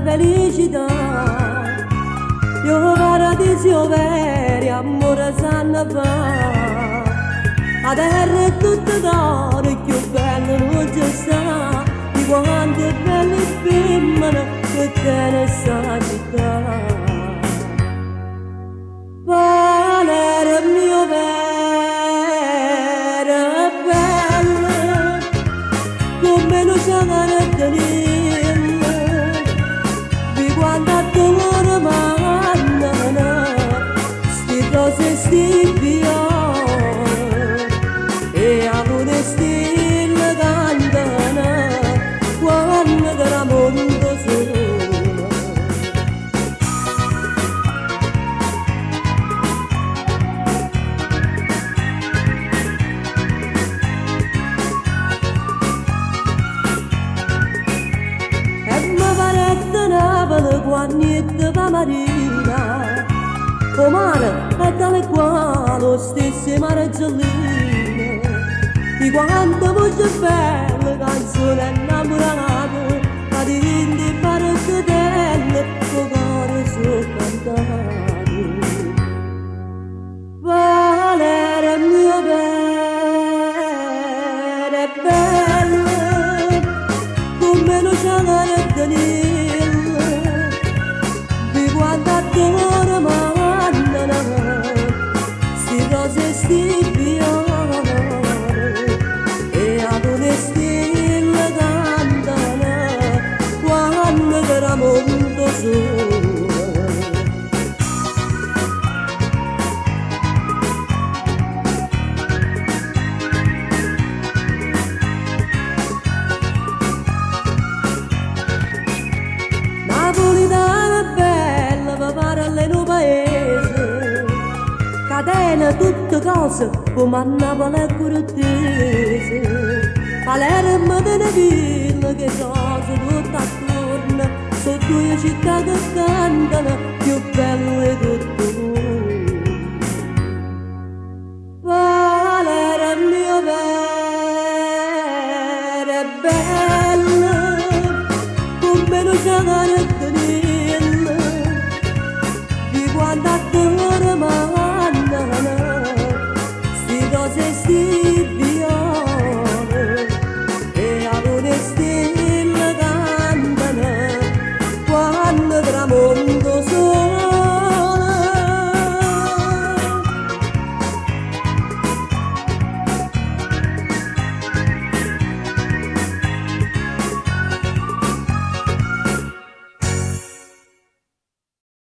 felicità. Io paradiso vero, amore sanno fa. La terra è tutta d'oro e più bello non c'è sta. Di quante belle femmine che tiene sta città. Valere mio vero bello, come non c'è da tenere, di quando a dolore mandano, sti rose sti fiori, e a lune stille cantano, quando tramonto solo. Quando va marina, o mare è tale quale lo stesso mare gelline, di quanto voce belle canzone innamorate, ma di rindi fare fedele, tuo cuore sono cantato. Valere mio bene, bello, come non c'è da tenere. Quando adoro mandano, sti rose sti fiori, e ad une stille cantano, quando tramonto sole. Catena tutte cose come a Napoli e Cortese, Palermo delle ville che cose tutte attorno, sono due città che cantano più belle tutte voi. Valere mio vero e bello, come non c'è da tenere, di quando adoro mandano, sti rose sti fiori, e a lune stille cantano, quando tramonto